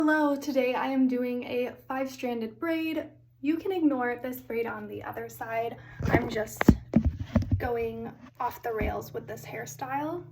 Hello, today I am doing a 5-stranded braid. You can ignore this braid on the other side. I'm just going off the rails with this hairstyle.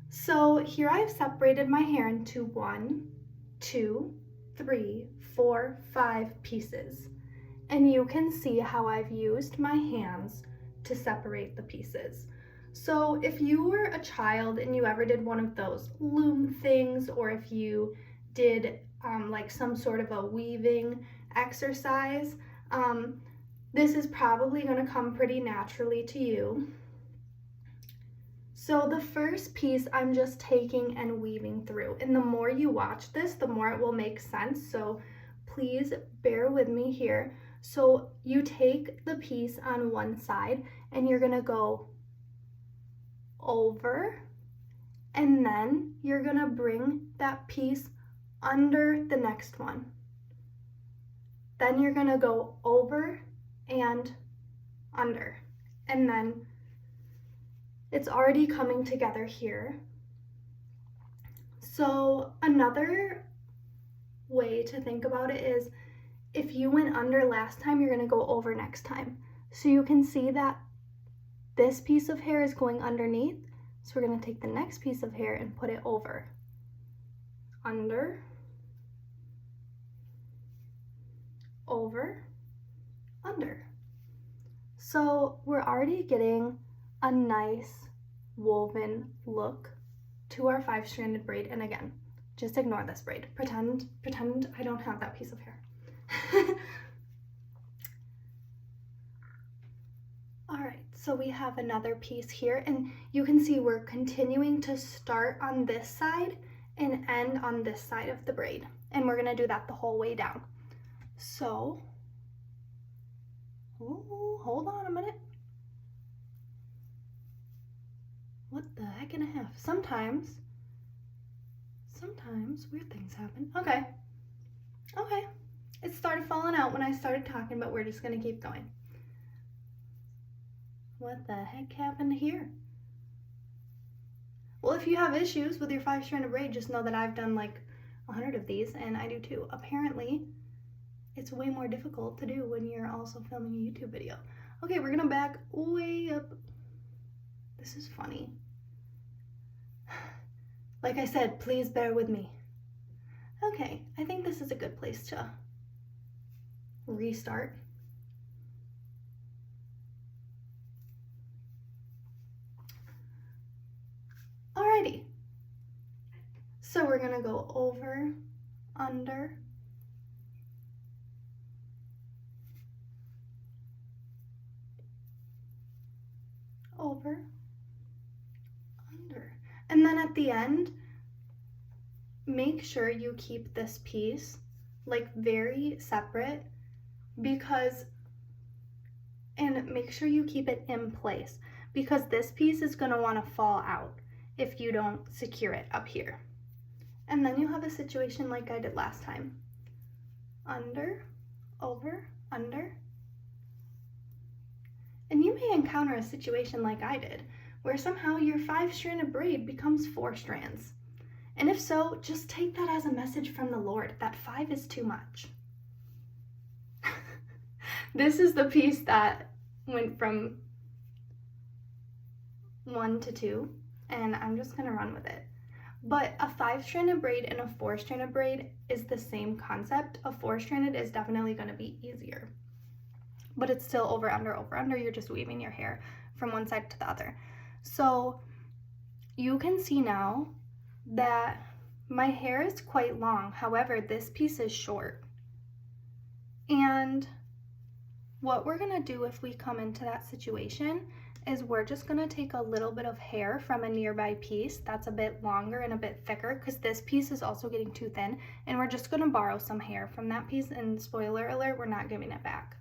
So here I've separated my hair into 1, 2, 3, 4, 5 pieces. And you can see how I've used my hands to separate the pieces. So if you were a child and you ever did one of those loom things, or if you did like some sort of a weaving exercise, this is probably going to come pretty naturally to you. So the first piece I'm just taking and weaving through, and the more you watch this, the more it will make sense, so please bear with me here. So you take the piece on one side and you're going to go over, and then you're going to bring that piece under the next one. Then you're going to go over and under, and then it's already coming together here. So another way to think about it is, if you went under last time, you're going to go over next time. So you can see that this piece of hair is going underneath, so we're going to take the next piece of hair and put it over. Under, over, under. So we're already getting a nice woven look to our 5-stranded braid. And again, just ignore this braid. Pretend I don't have that piece of hair. All right, so we have another piece here, and you can see we're continuing to start on this side and end on this side of the braid, and we're going to do that the whole way down. So, hold on a minute. What the heck and a half? Sometimes weird things happen. Okay. It started falling out when I started talking, but we're just going to keep going. What the heck happened here? Well, if you have issues with your 5-stranded braid, just know that I've done like 100 of these, and I do too. Apparently, it's way more difficult to do when you're also filming a YouTube video. Okay, we're gonna back way up. This is funny. Like I said, please bear with me. Okay, I think this is a good place to restart. Alrighty, so we're gonna go over, under, over, under, and then at the end, make sure you keep this piece like very separate, and make sure you keep it in place, because this piece is going to want to fall out if you don't secure it up here. And then you have a situation like I did last time. Under, over, under. And you may encounter a situation like I did, where somehow your 5-stranded braid becomes 4 strands. And if so, just take that as a message from the Lord that 5 is too much. This is the piece that went from 1 to 2, and I'm just gonna run with it. But a 5-stranded braid and a 4-stranded braid is the same concept. A 4-stranded is definitely gonna be easier, but it's still over, under. You're just weaving your hair from one side to the other. So you can see now that my hair is quite long. However, this piece is short. And what we're gonna do if we come into that situation is we're just gonna take a little bit of hair from a nearby piece that's a bit longer and a bit thicker, because this piece is also getting too thin, and we're just gonna borrow some hair from that piece, and spoiler alert, we're not giving it back.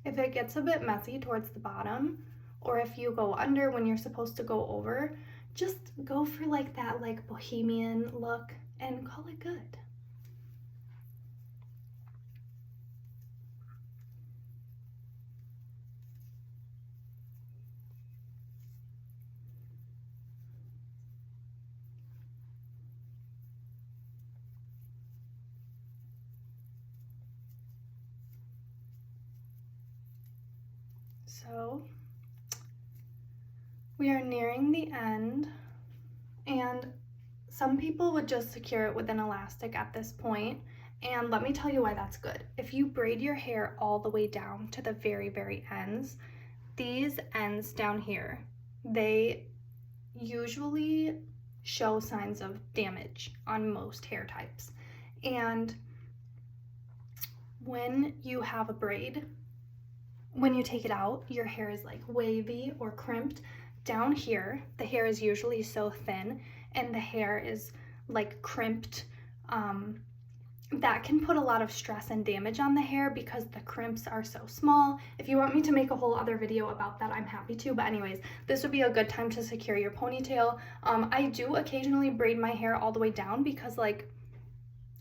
If it gets a bit messy towards the bottom, or if you go under when you're supposed to go over, just go for like that like bohemian look and call it good. So we are nearing the end, and some people would just secure it with an elastic at this point, and let me tell you why that's good. If you braid your hair all the way down to the very, very ends, these ends down here, they usually show signs of damage on most hair types. And when you have a braid, when you take it out, your hair is like wavy or crimped. Down here, the hair is usually so thin and the hair is like crimped. That can put a lot of stress and damage on the hair because the crimps are so small. If you want me to make a whole other video about that, I'm happy to. But anyways, this would be a good time to secure your ponytail. I do occasionally braid my hair all the way down because like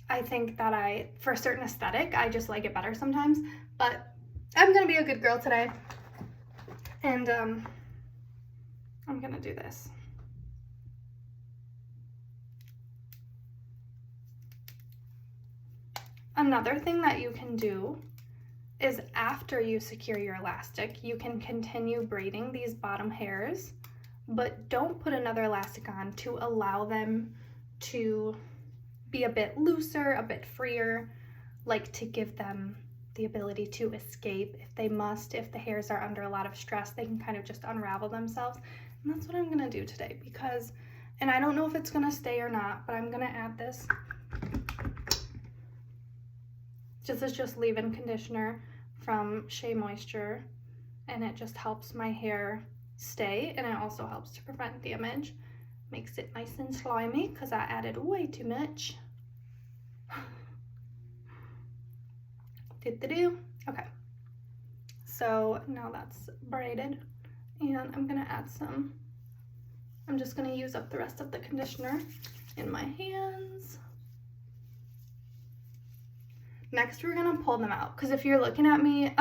I think that for a certain aesthetic, I just like it better sometimes. But I'm gonna be a good girl today, and I'm gonna do this. Another thing that you can do is after you secure your elastic, you can continue braiding these bottom hairs, but don't put another elastic on to allow them to be a bit looser, a bit freer, like to give them the ability to escape if they must. If the hairs are under a lot of stress, they can kind of just unravel themselves. And that's what I'm gonna do today because, and I don't know if it's gonna stay or not, but I'm gonna add this. This is just leave-in conditioner from Shea Moisture, and it just helps my hair stay, and it also helps to prevent damage. Makes it nice and slimy because I added way too much. Okay, so now that's braided, and I'm gonna add some. I'm just gonna use up the rest of the conditioner in my hands. Next, we're gonna pull them out, because if you're looking at me,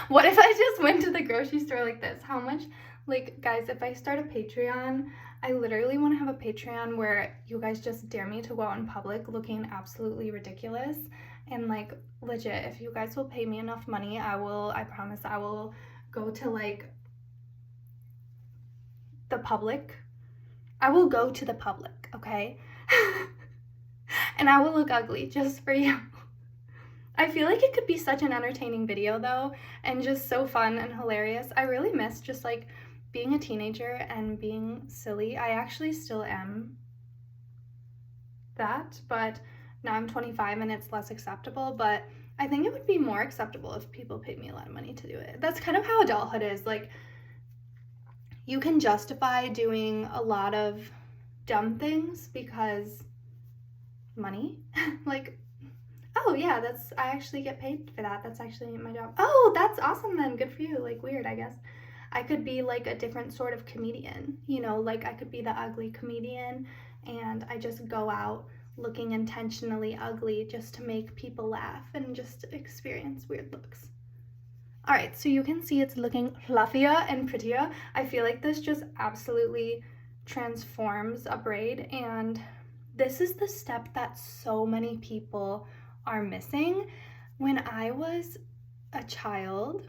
what if I just went to the grocery store like this? How much, like, guys, if I start a Patreon, I literally want to have a Patreon where you guys just dare me to go out in public looking absolutely ridiculous. And like, legit, if you guys will pay me enough money, I promise I will go to like the public. I will go to the public, okay? And I will look ugly just for you. I feel like it could be such an entertaining video though, and just so fun and hilarious. I really miss just like being a teenager and being silly. I actually still am that, but now I'm 25 and it's less acceptable, but I think it would be more acceptable if people paid me a lot of money to do it. That's kind of how adulthood is. Like, you can justify doing a lot of dumb things because money. Like, oh yeah, I actually get paid for that. That's actually my job. Oh, that's awesome then. Good for you. Like, weird, I guess. I could be like a different sort of comedian, you know, like I could be the ugly comedian and I just go out looking intentionally ugly just to make people laugh and just experience weird looks. All right, so you can see it's looking fluffier and prettier. I feel like this just absolutely transforms a braid, and this is the step that so many people are missing. When I was a child,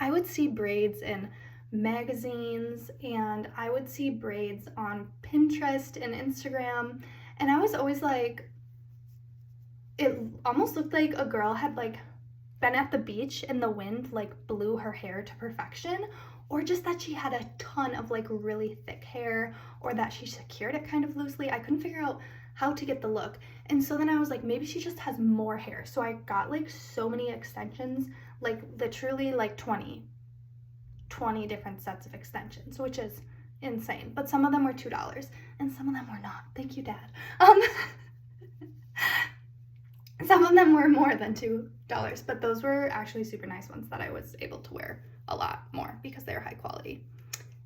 I would see braids in magazines and I would see braids on Pinterest and Instagram, and I was always like, it almost looked like a girl had like been at the beach and the wind like blew her hair to perfection, or just that she had a ton of like really thick hair, or that she secured it kind of loosely. I couldn't figure out how to get the look. And so then I was like, maybe she just has more hair. So I got like so many extensions, like literally like 20 different sets of extensions, which is insane. But some of them were $2 and some of them were not. Thank you, Dad. Some of them were more than $2, but those were actually super nice ones that I was able to wear a lot more because they were high quality.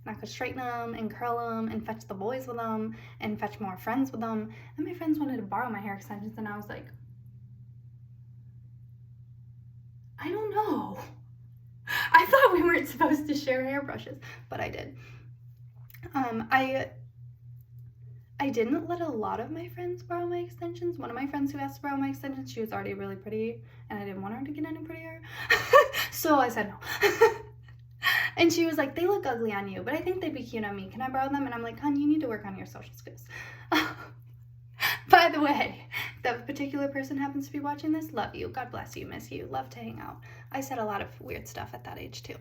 And I could straighten them and curl them and fetch the boys with them and fetch more friends with them. And my friends wanted to borrow my hair extensions, and I was like, I don't know. I thought we weren't supposed to share hairbrushes, but I did. I didn't let a lot of my friends borrow my extensions. One of my friends who asked to borrow my extensions, she was already really pretty, and I didn't want her to get any prettier. So I said no. And she was like, they look ugly on you, but I think they'd be cute on me. Can I borrow them? And I'm like, hon, you need to work on your social skills. By the way, if that particular person happens to be watching this, love you. God bless you, miss you. Love to hang out. I said a lot of weird stuff at that age too.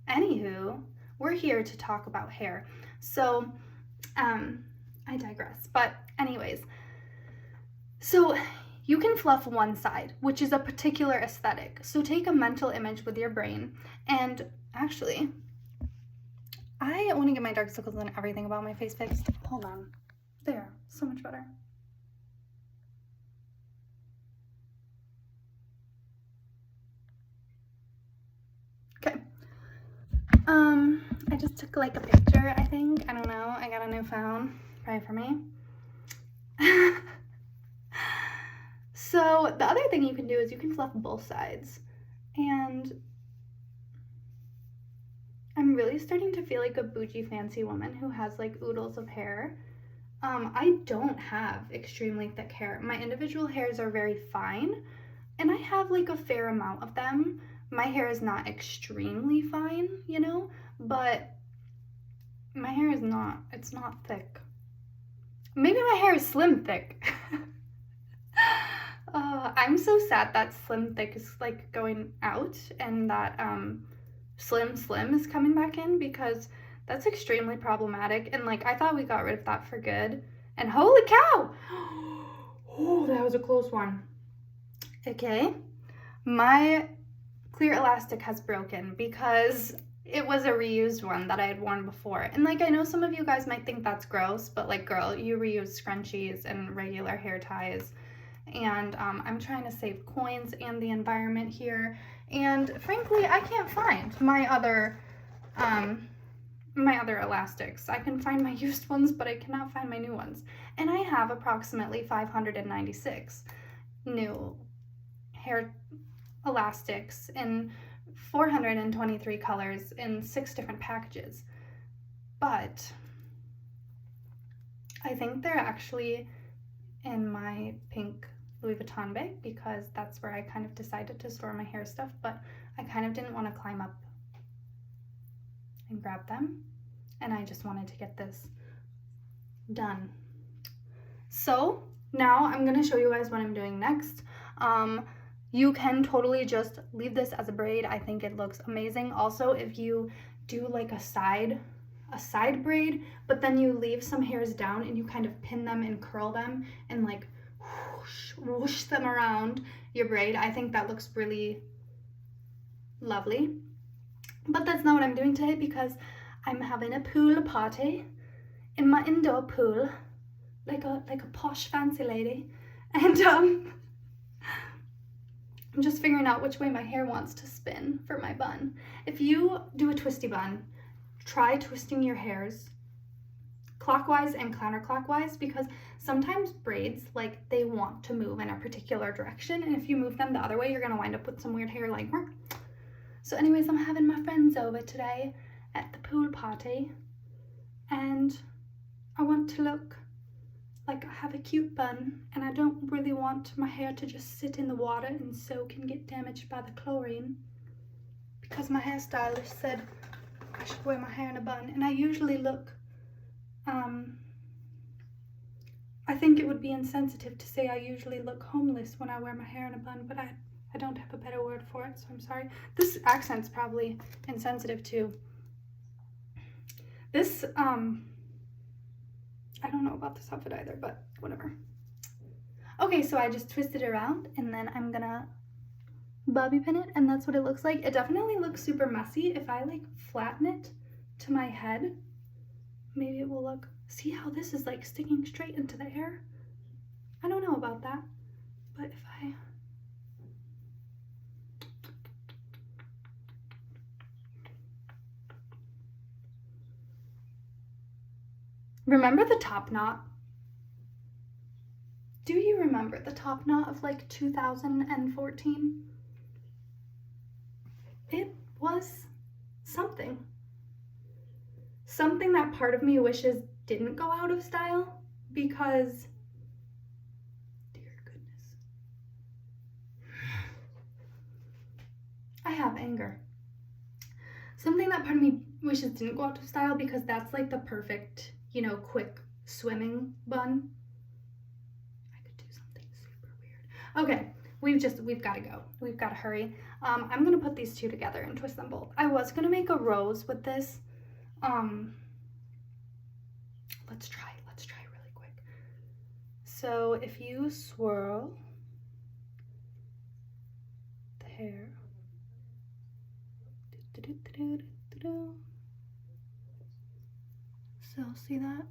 Anywho, we're here to talk about hair. So, I digress. But anyways, so you can fluff one side, which is a particular aesthetic. So take a mental image with your brain, and actually, I want to get my dark circles and everything about my face fixed. Hold on. There. So much better. Okay. I just took like a picture, I think. I don't know. I got a new phone. Pray for me. So the other thing you can do is you can fluff both sides. And I'm really starting to feel like a bougie fancy woman who has like oodles of hair. I don't have extremely thick hair. My individual hairs are very fine, and I have like a fair amount of them. My hair is not extremely fine, you know, but my hair is not, it's not thick. Maybe my hair is slim thick. I'm so sad that slim thick is like going out and that slim is coming back in, because that's extremely problematic. And like I thought we got rid of that for good, and holy cow, oh, that was a close one. Okay, my clear elastic has broken because it was a reused one that I had worn before. And like I know some of you guys might think that's gross, but like girl, you reuse scrunchies and regular hair ties. And I'm trying to save coins and the environment here. And frankly, I can't find my other elastics. I can find my used ones, but I cannot find my new ones. And I have approximately 596 new hair elastics in 423 colors in 6 different packages. But I think they're actually in my pink Louis Vuitton bag, because that's where I kind of decided to store my hair stuff, but I kind of didn't want to climb up and grab them, and I just wanted to get this done. So now I'm going to show you guys what I'm doing next. You can totally just leave this as a braid. I think it looks amazing. Also, if you do like a side braid, but then you leave some hairs down and you kind of pin them and curl them and like whoosh them around your braid, I think that looks really lovely. But that's not what I'm doing today, because I'm having a pool party in my indoor pool, like a posh fancy lady, and I'm just figuring out which way my hair wants to spin for my bun. If you do a twisty bun, try twisting your hairs clockwise and counterclockwise, because sometimes braids, like, they want to move in a particular direction, and if you move them the other way, you're gonna wind up with some weird hair like. So anyways, I'm having my friends over today at the pool party, and I want to look like I have a cute bun, and I don't really want my hair to just sit in the water and soak and get damaged by the chlorine, because my hairstylist said I should wear my hair in a bun, and I usually look, I think it would be insensitive to say I usually look homeless when I wear my hair in a bun, but I don't have a better word for it, so I'm sorry. This accent's probably insensitive too. This, I don't know about this outfit either, but whatever. Okay, so I just twisted it around, and then I'm gonna bobby pin it, and that's what it looks like. It definitely looks super messy. If I like flatten it to my head, maybe it will look, see how this is like sticking straight into the hair? I don't know about that, but if I, remember the top knot? Do you remember the top knot of like 2014? It was something. Something that part of me wishes didn't go out of style, because, dear goodness. anger. Something that part of me wishes didn't go out of style, because that's like the perfect, you know, quick swimming bun. I could do something super weird. Okay, we've got to go. We've got to hurry. I'm gonna put these two together and twist them both. I was gonna make a rose with this. Let's try really quick. So if you swirl the hair, so see that?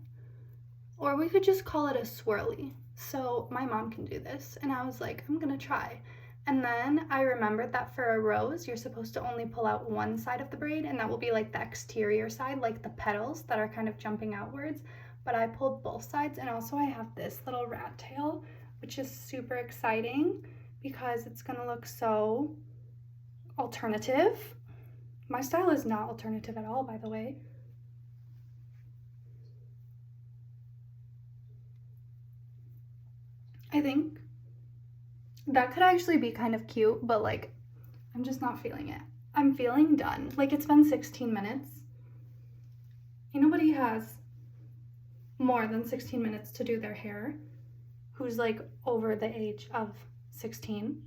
Or we could just call it a swirly. So my mom can do this, and I was like, I'm gonna try. And then I remembered that for a rose, you're supposed to only pull out one side of the braid, and that will be like the exterior side, like the petals that are kind of jumping outwards. But I pulled both sides, and also I have this little rat tail, which is super exciting because it's gonna look so alternative. My style is not alternative at all, by the way. I think that could actually be kind of cute, but like, I'm just not feeling it. I'm feeling done. Like, it's been 16 minutes. Nobody has more than 16 minutes to do their hair who's like over the age of 16.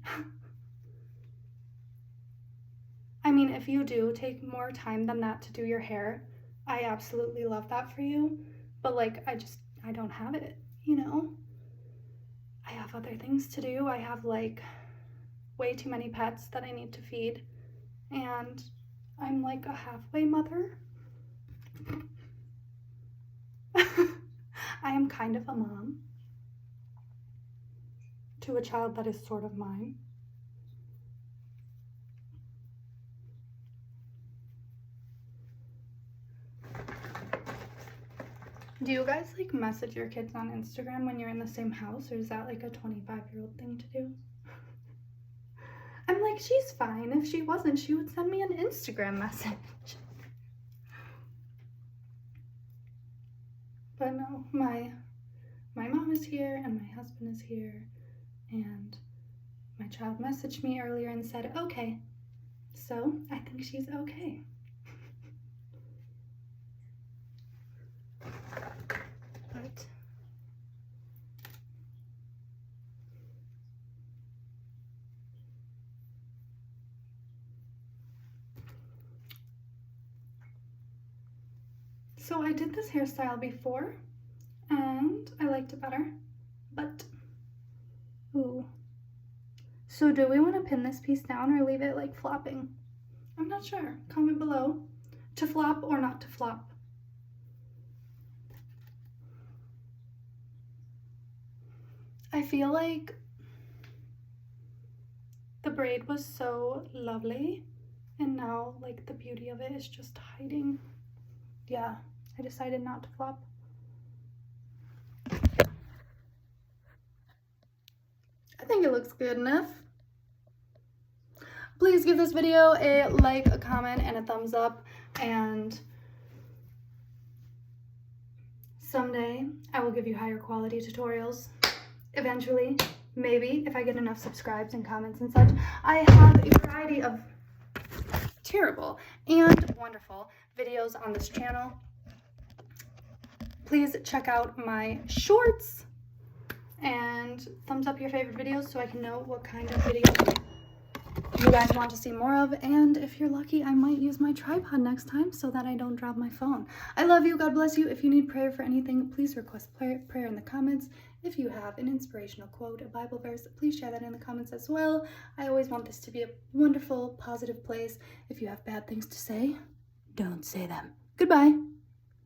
I mean, if you do take more time than that to do your hair, I absolutely love that for you. But like, I don't have it, you know? I have other things to do. I have like way too many pets that I need to feed, and I'm like a halfway mother. I am kind of a mom to a child that is sort of mine. Do you guys like message your kids on Instagram when you're in the same house, or is that like a 25-year-old thing to do? I'm like, she's fine. If she wasn't, she would send me an Instagram message. But no, my mom is here and my husband is here, and my child messaged me earlier and said, okay. So I think she's okay. But so I did this hairstyle before and I liked it better, but ooh. So do we want to pin this piece down or leave it like flopping? I'm not sure. Comment below to flop or not to flop. I feel like the braid was so lovely, and now like the beauty of it is just hiding. Yeah, I decided not to flop. I think it looks good enough. Please give this video a like, a comment, and a thumbs up, and someday I will give you higher quality tutorials. Eventually, maybe, if I get enough subscribes and comments and such. I have a variety of terrible and wonderful videos on this channel. Please check out my shorts and thumbs up your favorite videos so I can know what kind of videos you guys want to see more of, and if you're lucky, I might use my tripod next time so that I don't drop my phone. I love you. God bless you. If you need prayer for anything, please request prayer in the comments. If you have an inspirational quote, a Bible verse, please share that in the comments as well. I always want this to be a wonderful, positive place. If you have bad things to say, don't say them. Goodbye.